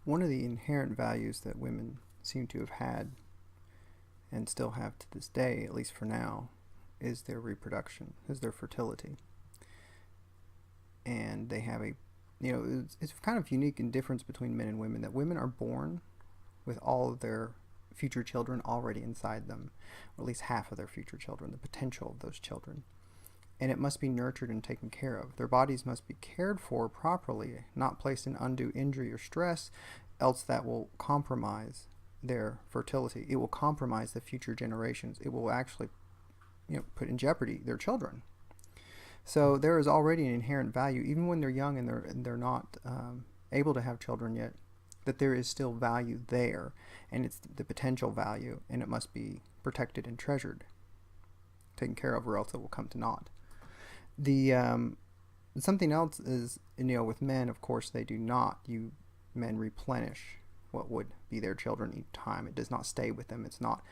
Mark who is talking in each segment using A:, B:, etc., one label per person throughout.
A: One of the inherent values that women seem to have had and still have to this day, at least for now, is their reproduction, is their fertility. And they have it's kind of unique in difference between men and women that women are born with all of their future children already inside them, or at least half of their future children, the potential of those children. And it must be nurtured and taken care of. Their bodies must be cared for properly, not placed in undue injury or stress, else that will compromise their fertility. It will compromise the future generations. It will actually, put in jeopardy their children. So there is already an inherent value, even when they're young and they're not able to have children yet, that there is still value there, and it's the potential value, and it must be protected and treasured, taken care of, or else it will come to naught. The something else is, with men, of course, they do not. Men replenish what would be their children each time. It does not stay with them. It's not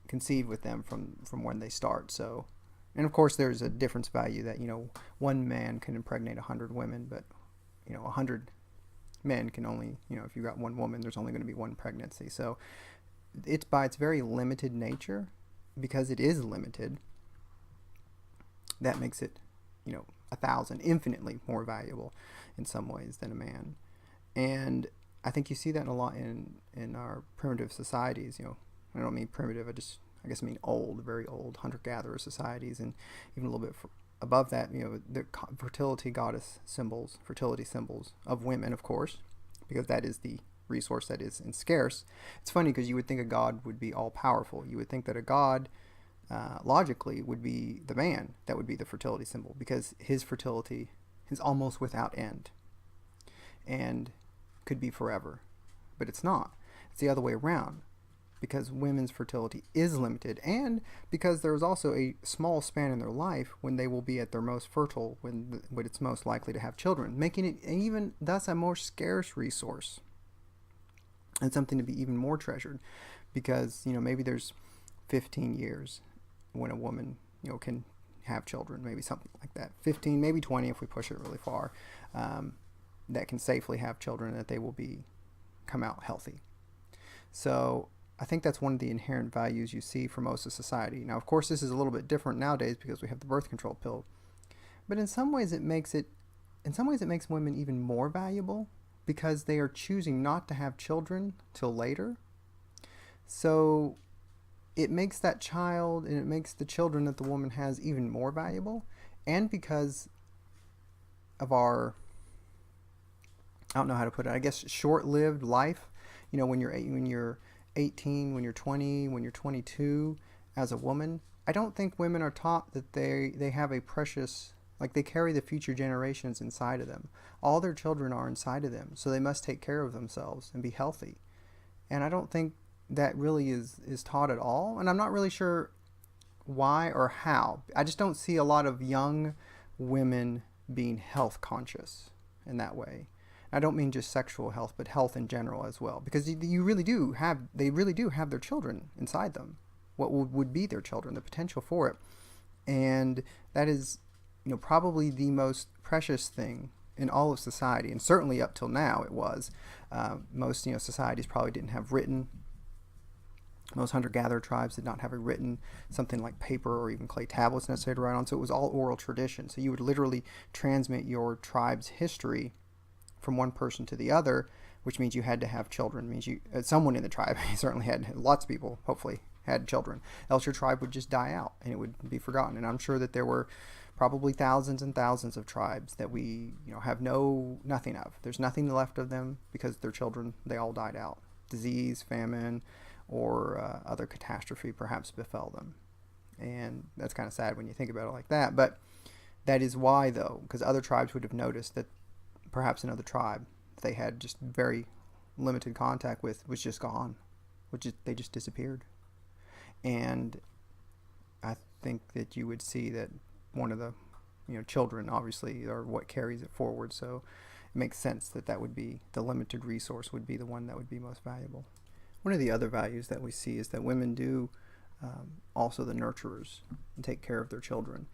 A: conceived with them from when they start. So, and of course, there's a difference value that one man can impregnate 100 women, but 100 men can only, if you got one woman, there's only going to be one pregnancy. So it's by its very limited nature, because it is limited, that makes it 1,000 infinitely more valuable in some ways than a man. And I think you see that a lot in our primitive societies. I don't mean primitive, I guess I mean old, very old hunter-gatherer societies, and even a little bit above that, the fertility goddess symbols, fertility symbols of women, of course, because that is the resource that is scarce. It's funny because you would think a god would be all-powerful. You would think that a god, logically, would be the man that would be the fertility symbol, because his fertility is almost without end and could be forever. But it's not. It's the other way around, because women's fertility is limited, and because there is also a small span in their life when they will be at their most fertile, when it's most likely to have children, making it even thus a more scarce resource and something to be even more treasured, because maybe there's 15 years when a woman can have children, maybe something like that, 15, maybe 20 if we push it really far, that can safely have children, that they will come out healthy. So I think that's one of the inherent values you see for most of society. Now, of course, this is a little bit different nowadays because we have the birth control pill, but in some ways it makes women even more valuable, because they are choosing not to have children till later. So it makes that child, and it makes the children that the woman has even more valuable. And because of our, I don't know how to put it, I guess short-lived life, when you're 18, when you're 20, when you're 22 as a woman, I don't think women are taught that they have a precious, like, they carry the future generations inside of them. All their children are inside of them, so they must take care of themselves and be healthy. And I don't think that really is taught at all, and I'm not really sure why or how. I just don't see a lot of young women being health conscious in that way. I don't mean just sexual health, but health in general as well, because they really do have their children inside them, what would be their children, the potential for it. And that is probably the most precious thing in all of society, and certainly up till now it was. Most societies probably didn't have written. Most hunter-gatherer tribes did not have a written, something like paper or even clay tablets necessary to write on, so it was all oral tradition. So you would literally transmit your tribe's history from one person to the other, which means you had to have children. It means someone in the tribe, certainly had, lots of people hopefully had children, else your tribe would just die out and it would be forgotten. And I'm sure that there were probably thousands and thousands of tribes that we have nothing of. There's nothing left of them because their children, they all died out. Disease, famine, or other catastrophe perhaps befell them. And that's kind of sad when you think about it like that. But that is why, though, because other tribes would have noticed that perhaps another tribe they had just very limited contact with was just gone, they just disappeared. And I think that you would see that one of the children obviously are what carries it forward. So it makes sense that would be the limited resource, would be the one that would be most valuable. One of the other values that we see is that women do also the nurturers and take care of their children.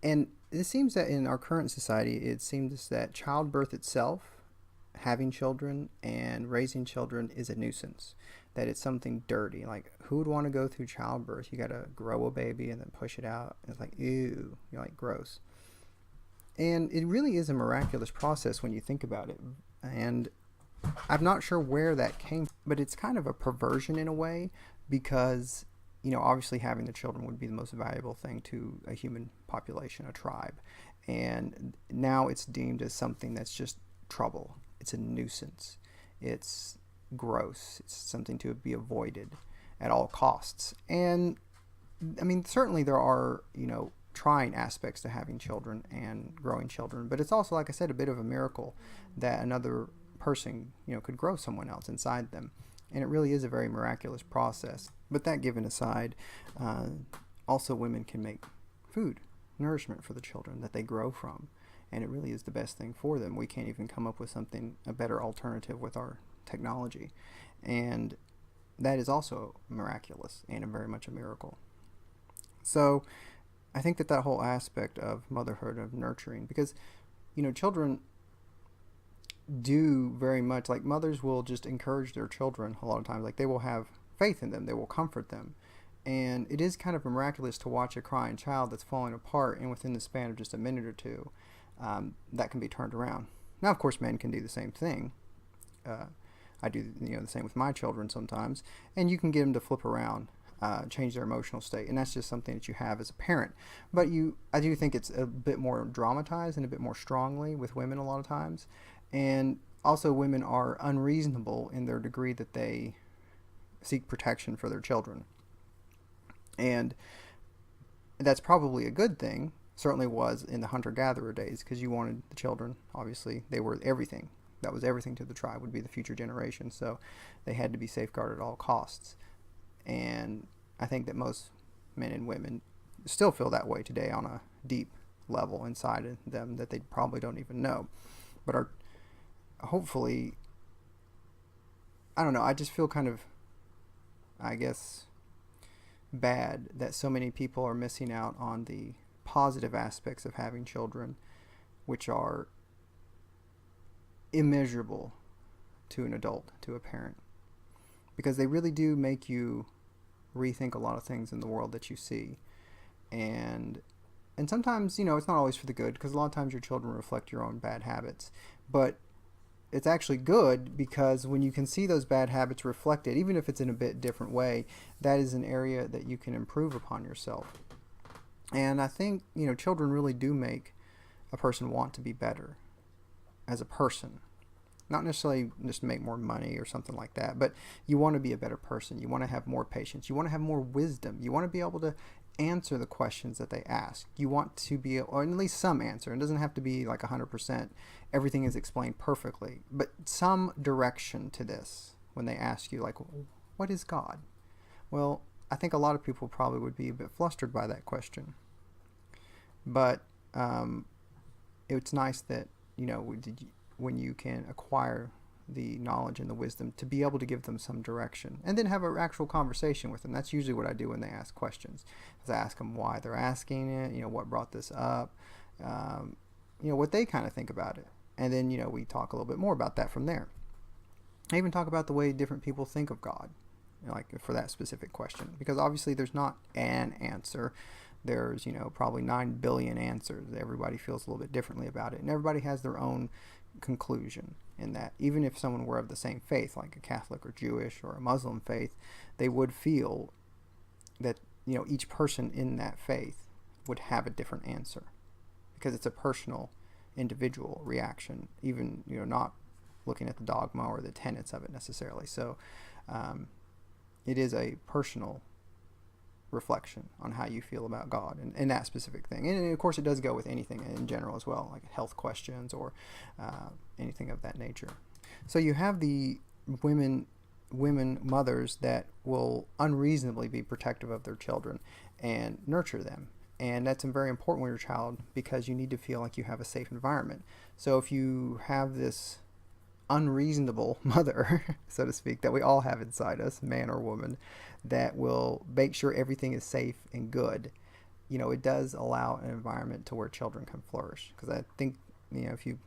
A: And it seems that in our current society, it seems that childbirth itself having children and raising children is a nuisance, that it's something dirty. Like, who would want to go through childbirth? You got to grow a baby and then push it out. It's like, ew, you're like, gross. And it really is a miraculous process when you think about it. And I'm not sure where that came from, but it's kind of a perversion in a way, because, obviously having the children would be the most valuable thing to a human population, a tribe. And now it's deemed as something that's just trouble. It's a nuisance. It's gross. It's something to be avoided at all costs. And I mean, certainly there are, trying aspects to having children and growing children, but it's also, like I said, a bit of a miracle that another person, could grow someone else inside them. And it really is a very miraculous process. But that given aside, also women can make food, nourishment for the children that they grow from. And it really is the best thing for them. We can't even come up with a better alternative with our technology. And that is also miraculous and very much a miracle. So I think that whole aspect of motherhood, of nurturing, because, children do very much, like, mothers will just encourage their children a lot of times. Like, they will have faith in them. They will comfort them. And it is kind of miraculous to watch a crying child that's falling apart, and within the span of just a minute or two, that can be turned around. Now, of course, men can do the same thing. I do, the same with my children sometimes. And you can get them to flip around, change their emotional state. And that's just something that you have as a parent. But I do think it's a bit more dramatized and a bit more strongly with women a lot of times. And also, women are unreasonable in their degree that they seek protection for their children. And that's probably a good thing. Certainly was in the hunter-gatherer days, because you wanted the children, obviously, they were everything. That was everything to the tribe, would be the future generation. So they had to be safeguarded at all costs. And I think that most men and women still feel that way today on a deep level inside of them that they probably don't even know. But are hopefully, I don't know, I just feel kind of, I guess, bad that so many people are missing out on the positive aspects of having children, which are immeasurable to an adult, to a parent, because they really do make you rethink a lot of things in the world that you see. And sometimes, it's not always for the good, because a lot of times your children reflect your own bad habits. But it's actually good, because when you can see those bad habits reflected, even if it's in a bit different way, that is an area that you can improve upon yourself. And I think, children really do make a person want to be better as a person. Not necessarily just make more money or something like that, but you want to be a better person. You want to have more patience. You want to have more wisdom. You want to be able to answer the questions that they ask. You want to be, or at least some answer. It doesn't have to be like 100%. Everything is explained perfectly, but some direction to this when they ask you, like, what is God? Well, I think a lot of people probably would be a bit flustered by that question. But it's nice that, when you can acquire the knowledge and the wisdom to be able to give them some direction, and then have an actual conversation with them. That's usually what I do when they ask questions. Is I ask them why they're asking it, what brought this up, what they kind of think about it. And then, we talk a little bit more about that from there. I even talk about the way different people think of God, like for that specific question, because obviously there's not an answer. There's, probably 9 billion answers. Everybody feels a little bit differently about it, and everybody has their own conclusion in that. Even if someone were of the same faith, like a Catholic or Jewish or a Muslim faith, they would feel that, each person in that faith would have a different answer, because it's a personal, individual reaction, even, not looking at the dogma or the tenets of it necessarily. So it is a personal reflection on how you feel about God and that specific thing. And of course it does go with anything in general as well, like health questions or anything of that nature. So you have the women mothers that will unreasonably be protective of their children and nurture them. And that's very important with your child, because you need to feel like you have a safe environment. So if you have this unreasonable mother, so to speak, that we all have inside us, man or woman, that will make sure everything is safe and good, it does allow an environment to where children can flourish. Because I think, if you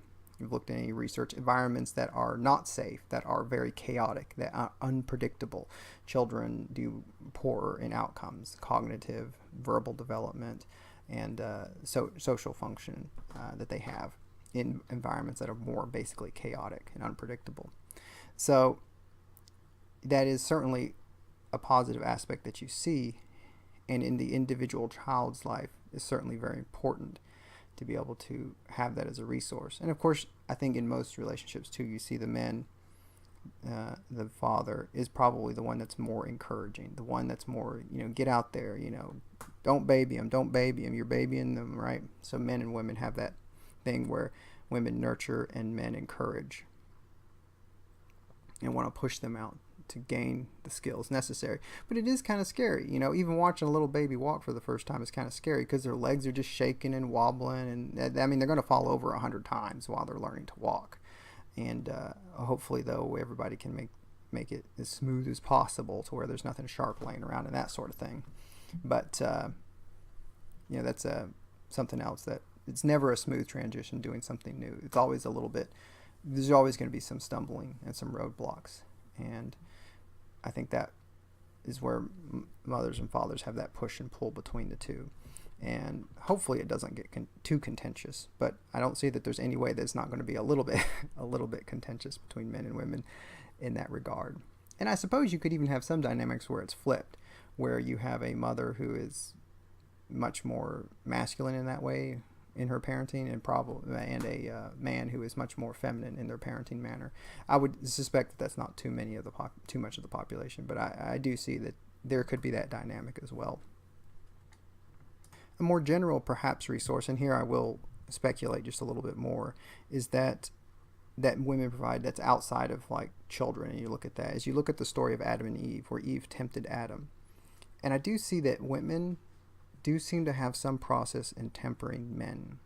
A: you've looked at any research, environments that are not safe, that are very chaotic, that are unpredictable, children do poorer in outcomes, cognitive, verbal development, and social function that they have in environments that are more basically chaotic and unpredictable. So that is certainly a positive aspect that you see, and in the individual child's life is certainly very important to be able to have that as a resource. And of course, I think in most relationships too, you see the men, the father is probably the one that's more encouraging, the one that's more, get out there, don't baby them, you're babying them, right? So men and women have that thing where women nurture and men encourage and want to push them out to gain the skills necessary. But it is kind of scary, even watching a little baby walk for the first time is kind of scary because their legs are just shaking and wobbling, and I mean they're going to fall over 100 times while they're learning to walk. And hopefully though everybody can make it as smooth as possible to where there's nothing sharp laying around and that sort of thing. But that's something else, that it's never a smooth transition doing something new. It's always a little bit, there's always going to be some stumbling and some roadblocks. And I think that is where mothers and fathers have that push and pull between the two. And hopefully it doesn't get too contentious, but I don't see that there's any way that it's not going to be a little bit contentious between men and women in that regard. And I suppose you could even have some dynamics where it's flipped, where you have a mother who is much more masculine in that way in her parenting, and a man who is much more feminine in their parenting manner. I would suspect that that's not too much of the population, but I do see that there could be that dynamic as well. A more general perhaps resource, and here I will speculate just a little bit more, is that women provide that's outside of like children. And you look at that as you look at the story of Adam and Eve, where Eve tempted Adam. And I do see that women do seem to have some process in tempering men.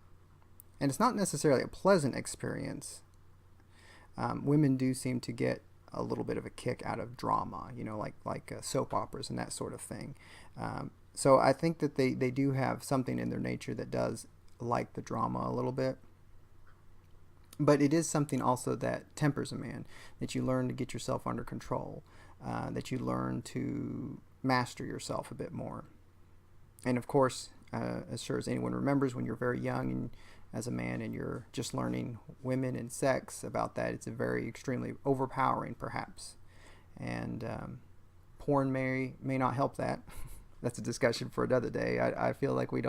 A: And it's not necessarily a pleasant experience. Women do seem to get a little bit of a kick out of drama, like soap operas and that sort of thing. So I think that they do have something in their nature that does like the drama a little bit. But it is something also that tempers a man, that you learn to get yourself under control, that you learn to master yourself a bit more. And of course, as sure as anyone remembers, when you're very young and as a man and you're just learning women and sex about that, it's a very extremely overpowering perhaps. And porn may not help that. That's a discussion for another day. I feel like we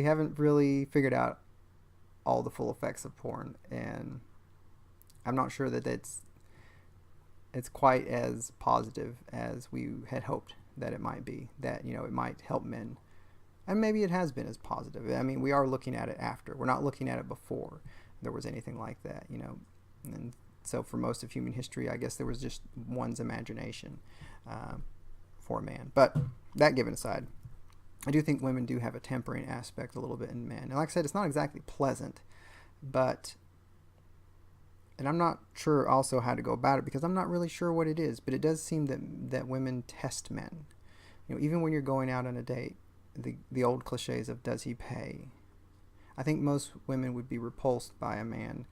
A: haven't really figured out all the full effects of porn, and I'm not sure that it's quite as positive as we had hoped that it might be, that it might help men, and maybe it has been as positive. I mean, we are looking at it after, we're not looking at it before there was anything like that, and so for most of human history, I guess there was just one's imagination for a man. But that given aside, I do think women do have a tempering aspect a little bit in men, and like I said, it's not exactly pleasant, and I'm not sure also how to go about it, because I'm not really sure what it is, but it does seem that women test men. Even when you're going out on a date, the old cliches of does he pay? I think most women would be repulsed by a man